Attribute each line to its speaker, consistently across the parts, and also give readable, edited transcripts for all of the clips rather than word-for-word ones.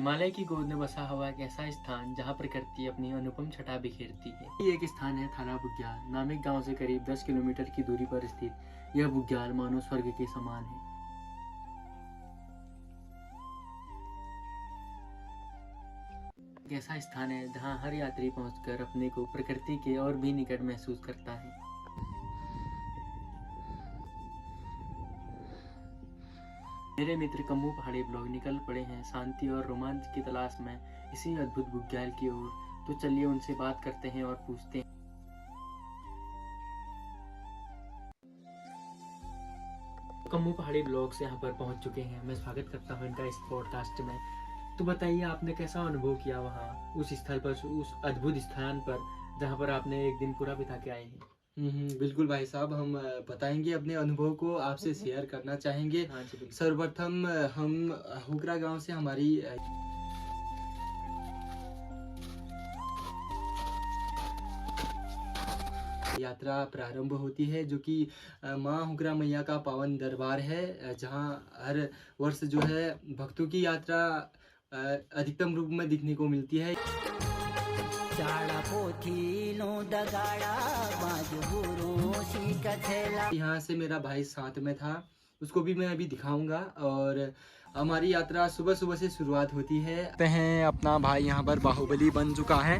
Speaker 1: हिमालय की गोद में बसा हुआ एक ऐसा स्थान जहाँ प्रकृति अपनी अनुपम छटा बिखेरती है। ये एक स्थान है थाना बुग्याल नामक गांव से करीब 10 किलोमीटर की दूरी पर स्थित यह बुग्याल मानो स्वर्ग के समान है। एक ऐसा स्थान है जहाँ हर यात्री पहुंचकर अपने को प्रकृति के और भी निकट महसूस करता है। मेरे मित्र कम्मू पहाड़ी ब्लॉग निकल पड़े हैं शांति और रोमांच की तलाश में इसी अद्भुत बुग्याल की ओर। तो चलिए उनसे बात करते हैं और पूछते हैं। कम्मू पहाड़ी ब्लॉग से यहाँ पर पहुँच चुके हैं। मैं स्वागत करता हूँ इनका इस पॉडकास्ट में। तो बताइए आपने कैसा अनुभव किया वहाँ उस स्थल पर, उस अद्भुत स्थान पर जहाँ पर आपने एक दिन पूरा बिता के आए हैं।
Speaker 2: बिल्कुल भाई साहब, हम बताएंगे अपने अनुभव को, आपसे शेयर करना चाहेंगे।
Speaker 1: हाँ जी बिल्कुल।
Speaker 2: सर्वप्रथम हम हुकरा गांव से हमारी यात्रा प्रारंभ होती है, जो कि माँ हुकरा मैया का पावन दरबार है, जहां हर वर्ष जो है भक्तों की यात्रा अधिकतम रूप में दिखने को मिलती है। यहाँ से मेरा भाई साथ में था, उसको भी मैं अभी दिखाऊंगा। और हमारी यात्रा सुबह सुबह से शुरुआत होती है। अपना भाई यहाँ पर बाहुबली बन चुका है,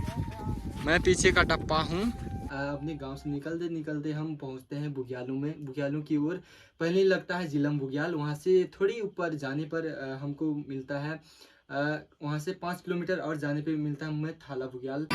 Speaker 2: मैं पीछे का टप्पा हूँ। अपने गांव से निकलते निकलते हम पहुँचते हैं बुग्यालों की ओर। पहले लगता है जिलम बुग्याल, वहाँ से थोड़ी ऊपर जाने पर हमको मिलता है, वहाँ से 5 किलोमीटर और जाने पे मिलता है हमें थाला बुग्याल।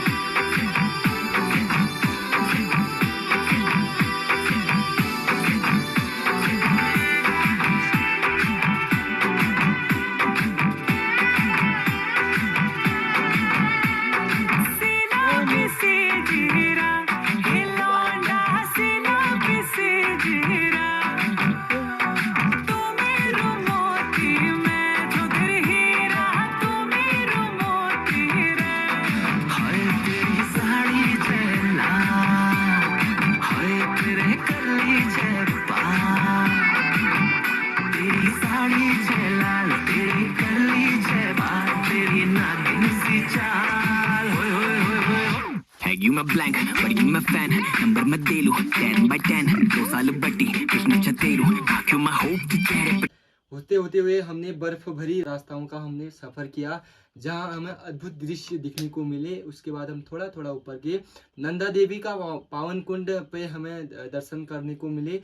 Speaker 3: मैं ब्लैंक बड़ी मैं फैन नंबर मैं दे लूं 10 by 10 2 साल बट्टी कृष्ण छतेरू आंखों में होप की चेहरे पे।
Speaker 2: होते होते हुए हमने बर्फ भरी रास्ताओं का हमने सफर किया, जहां हमें अद्भुत दृश्य दिखने को मिले। उसके बाद हम थोड़ा थोड़ा ऊपर गए, नंदा देवी का पावन कुंड पे हमें दर्शन करने को मिले।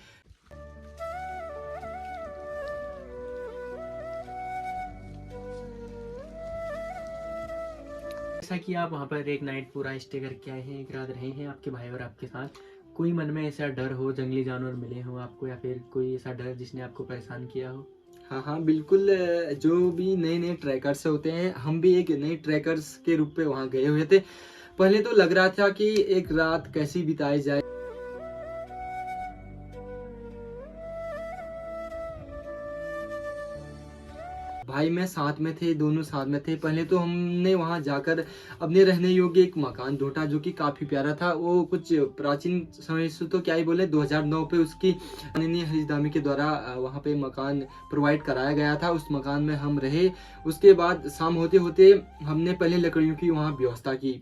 Speaker 1: जैसा कि आप वहाँ पर एक नाइट पूरा स्टे करके आए हैं, एक रात रहे हैं आपके भाई और आपके साथ, कोई मन में ऐसा डर हो, जंगली जानवर मिले हो आपको, या फिर कोई ऐसा डर जिसने आपको परेशान किया हो?
Speaker 2: हाँ बिल्कुल। जो भी नए नए ट्रैकर्स होते हैं, हम भी एक नए ट्रैकर्स के रूप में वहाँ गए हुए थे। पहले तो लग रहा था कि एक रात कैसी बिताई जाए। भाई मैं साथ में थे, दोनों साथ में थे। पहले तो हमने वहां जाकर अपने रहने योग्य एक मकान ढूंढा, जो कि काफी प्यारा था। वो कुछ प्राचीन समय से तो क्या ही बोले, 2009 पे उसकी माननीय हरिदामी के द्वारा वहां पे मकान प्रोवाइड कराया गया था। उस मकान में हम रहे। उसके बाद शाम होते होते हमने पहले लकड़ियों की वहाँ व्यवस्था की,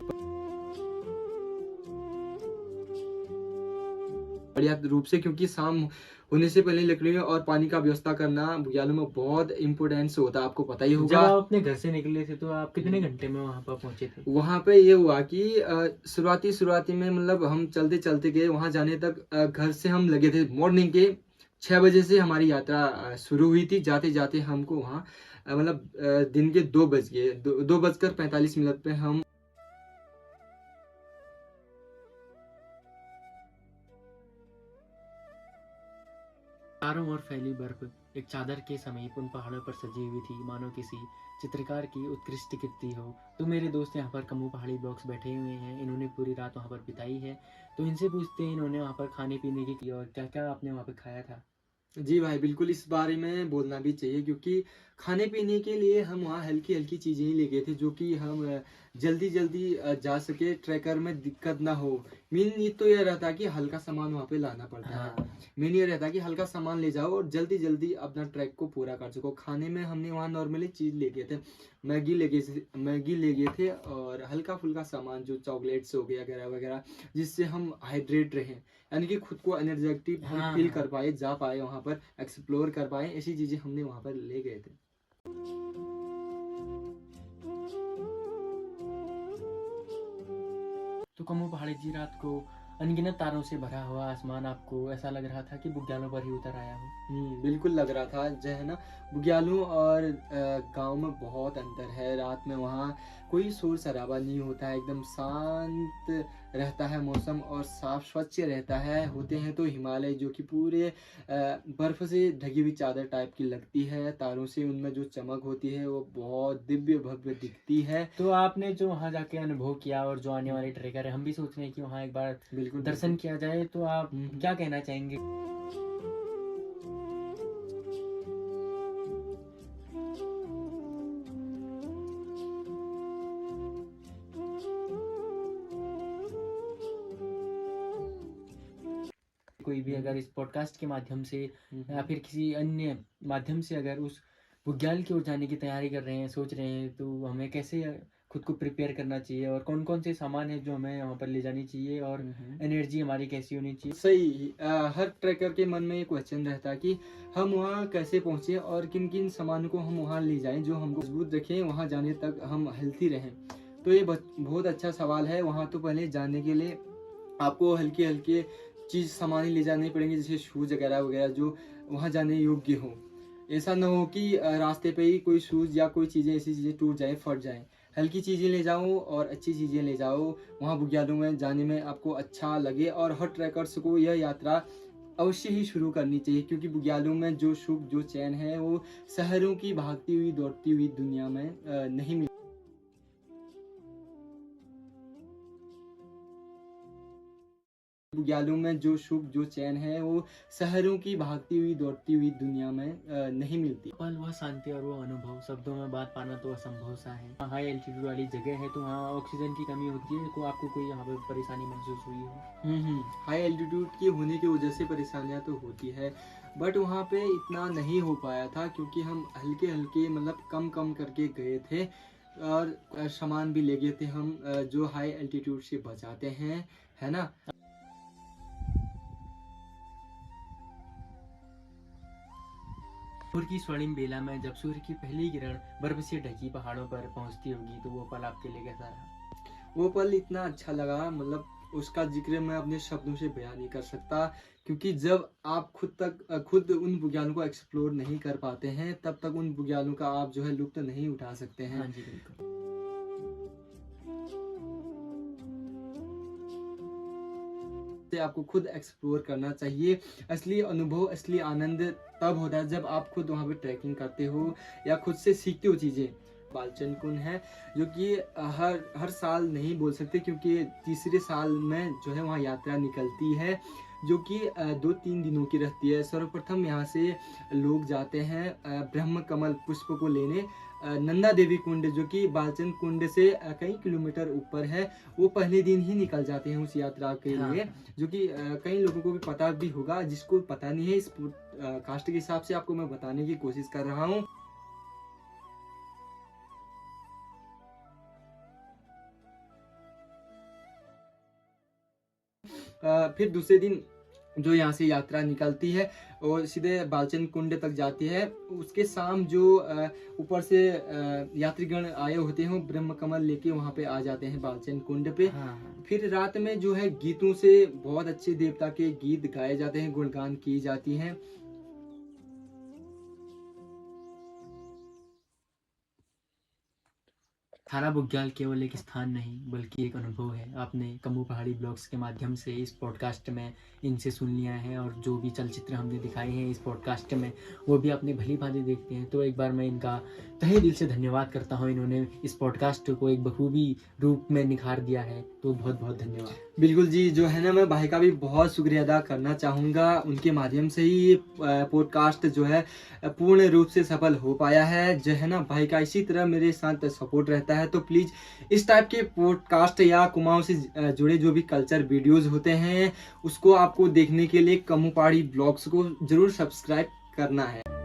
Speaker 2: पर्याप्त रूप से, क्योंकि शाम होने से पहले लकड़ियों और पानी का व्यवस्था करना बुग्यालों में बहुत इम्पोर्टेंस होता है, आपको पता ही होगा।
Speaker 1: जब आप अपने घर से निकले थे तो आप कितने घंटे में वहाँ पर पहुँचे थे?
Speaker 2: वहाँ पे ये हुआ कि शुरुआती में मतलब हम चलते चलते गए वहाँ जाने तक। घर से हम लगे थे मॉर्निंग के 6 बजे से हमारी यात्रा शुरू हुई थी। जाते जाते हमको वहाँ मतलब दिन के 2 बज गए, 2:45 पे हम
Speaker 1: चारों ओर फैली बर्फ एक चादर के समीप उन पहाड़ों पर सजी हुई थी, मानो किसी चित्रकार की उत्कृष्ट कृति हो। तो मेरे दोस्त यहाँ पर कम्मू पहाड़ी ब्लॉग्स बैठे हुए हैं, इन्होंने पूरी रात वहाँ पर बिताई है। तो इनसे पूछते हैं इन्होंने वहाँ पर खाने पीने की और क्या क्या आपने वहाँ पर खाया था।
Speaker 2: जी भाई, बिल्कुल इस बारे में बोलना भी चाहिए, क्योंकि खाने पीने के लिए हम वहाँ हल्की हल्की चीज़ें ही ले गए थे, जो कि हम जल्दी जल्दी जा सके, ट्रैकर में दिक्कत ना हो। मेन ये तो यह रहता कि हल्का सामान वहाँ पे लाना पड़ता है।
Speaker 1: हाँ।
Speaker 2: मेन ये रहता कि हल्का सामान ले जाओ और जल्दी जल्दी अपना ट्रैक को पूरा कर सको। खाने में हमने वहाँ नॉर्मली चीज़ ले गए थे, मैगी ले गए थे और हल्का फुल्का सामान जो चॉकलेट्स हो गया वगैरह वगैरह, जिससे हम हाइड्रेट रहें, यानी कि खुद को एनर्जेटिक
Speaker 1: हाँ,
Speaker 2: फील
Speaker 1: हाँ।
Speaker 2: कर पाए, जा पाए वहाँ पर, एक्सप्लोर कर पाए, ऐसी चीज़ें हमने वहाँ पर ले गए थे।
Speaker 1: तो कमो पहाड़ी जी, रात को अनगिनत तारों से भरा हुआ आसमान आपको ऐसा लग रहा था कि बुग्यालों पर ही उतर आया हो।
Speaker 2: बिल्कुल लग रहा था, जो है ना, बुग्यालों और गांव में बहुत अंतर है। रात में वहाँ कोई शोर शराबा नहीं होता है, एकदम शांत रहता है मौसम और साफ स्वच्छ रहता है। होते हैं तो हिमालय, जो कि पूरे बर्फ से ढकी हुई चादर टाइप की लगती है, तारों से उनमें जो चमक होती है वो बहुत दिव्य भव्य दिखती है।
Speaker 1: तो आपने जो वहाँ जाके अनुभव किया और जो आने वाले ट्रेकर है, हम भी सोच रहे हैं कि वहाँ एक बार
Speaker 2: बिल्कुल
Speaker 1: दर्शन किया जाए, तो आप
Speaker 2: हम्म।
Speaker 1: क्या कहना चाहेंगे? कोई भी अगर इस पॉडकास्ट के माध्यम से या फिर किसी अन्य माध्यम से अगर उस बुग्याल की ओर जाने की तैयारी कर रहे हैं, सोच रहे हैं, तो हमें कैसे खुद को प्रिपेयर करना चाहिए और कौन कौन से सामान है जो हमें वहाँ पर ले जानी चाहिए और एनर्जी हमारी कैसी होनी चाहिए?
Speaker 2: सही। हर ट्रैकर के मन में ये क्वेश्चन रहता है कि हम वहाँ कैसे पहुँचे और किन किन सामानों को हम वहाँ ले जाएं जो हमको मजबूत रखें, वहाँ जाने तक हम हेल्थी रहें। तो ये बहुत अच्छा सवाल है। वहाँ तो पहले जाने के लिए आपको हल्के हल्के चीज़ सामान ही ले जाने पड़ेंगे, जैसे शूज़ वगैरह वगैरह, जो वहाँ जाने योग्य हो। ऐसा ना हो कि रास्ते पे ही कोई शूज़ या कोई चीज़ें, ऐसी चीज़ें टूट जाए, फट जाए। हल्की चीज़ें ले जाओ और अच्छी चीज़ें ले जाओ, वहाँ बुग्यालों में जाने में आपको अच्छा लगे। और हर ट्रैकर्स को यह यात्रा अवश्य ही शुरू करनी चाहिए, क्योंकि बुग्यालों में जो सुख, जो चैन है, वो शहरों की भागती हुई दौड़ती हुई दुनिया में नहीं मिलती। बुग्यालों में जो सुख, जो चैन है, वो शहरों की भागती हुई दौड़ती हुई दुनिया में नहीं मिलती।
Speaker 1: पल, वह शांति और वो अनुभव शब्दों में बात पाना तो असंभव सा है। हाई एल्टीट्यूड वाली जगह है, तो वहाँ ऑक्सीजन की कमी होती है। को आपको कोई यहाँ पर परेशानी महसूस हुई हो?
Speaker 2: हाई एल्टीट्यूड की होने की वजह से परेशानियां तो होती है, बट वहाँ पे इतना नहीं हो पाया था, क्योंकि हम हल्के हल्के, मतलब कम कम करके गए थे और सामान भी ले गए थे हम, जो हाई एल्टीट्यूड से बचाते हैं, है ना।
Speaker 1: भोर की स्वर्णिम बेला में जब सूर्य की पहली किरण बर्फ से ढकी पहाड़ों पर पहुंचती होगी, तो वो पल आपके लिए कैसा रहा?
Speaker 2: वो पल इतना अच्छा लगा, मतलब उसका जिक्र मैं अपने शब्दों से बयान नहीं कर सकता, क्योंकि जब आप खुद उन बुग्यालों को एक्सप्लोर नहीं कर पाते हैं, तब तक उन बुग्यालों का आप जो है लुत्फ नहीं उठा सकते हैं।
Speaker 1: हाँ जी, बिल्कुल।
Speaker 2: से आपको खुद एक्सप्लोर करना चाहिए। असली अनुभव, असली आनंद तब होता है जब आप खुद वहाँ पे ट्रैकिंग करते हो या खुद से सीखते हो चीज़ें। बालचंद कुंड है, जो कि हर साल नहीं बोल सकते, क्योंकि तीसरे साल में जो है वहाँ यात्रा निकलती है, जो कि 2-3 दिनों की रहती है। सर्वप्रथम यहाँ से लोग जाते हैं ब्रह्म कमल पुष्प को लेने नंदा देवी कुंड, जो कि बालचंद कुंड से कई किलोमीटर ऊपर है। वो पहले दिन ही निकल जाते हैं उस यात्रा के लिए, जो कि कई लोगों को भी पता भी होगा, जिसको पता नहीं है इस कास्ट के हिसाब से आपको मैं बताने की कोशिश कर रहा हूँ। फिर दूसरे दिन जो यहाँ से यात्रा निकलती है और सीधे बालचंद कुंड तक जाती है। उसके शाम जो ऊपर से यात्रीगण आए होते हैं, वो ब्रह्म कमल लेके वहाँ पे आ जाते हैं बालचंद कुंड पे। फिर रात में जो है गीतों से, बहुत अच्छे देवता के गीत गाए जाते हैं, गुणगान की जाती हैं।
Speaker 1: थाना बुग्याल केवल एक स्थान नहीं बल्कि एक अनुभव है। आपने कमू पहाड़ी ब्लॉग्स के माध्यम से इस पॉडकास्ट में इनसे सुन लिया है और जो भी चलचित्र हमने दिखाए हैं इस पॉडकास्ट में वो भी आपने भली भांति देखते हैं। तो एक बार मैं इनका तहे दिल से धन्यवाद करता हूँ। इन्होंने इस पॉडकास्ट को एक बखूबी रूप में निखार दिया है, तो बहुत बहुत धन्यवाद।
Speaker 2: बिल्कुल जी, जो है ना मैं भाई का भी बहुत शुक्रिया अदा करना चाहूँगा। उनके माध्यम से ही ये पॉडकास्ट जो है पूर्ण रूप से सफल हो पाया है। जो है ना भाई का इसी तरह मेरे साथ सपोर्ट रहता है, तो प्लीज़ इस टाइप के पॉडकास्ट या कुमाऊं से जुड़े जो भी कल्चर वीडियोस होते हैं उसको आपको देखने के लिए कमू पहाड़ी ब्लॉग्स को ज़रूर सब्सक्राइब करना है।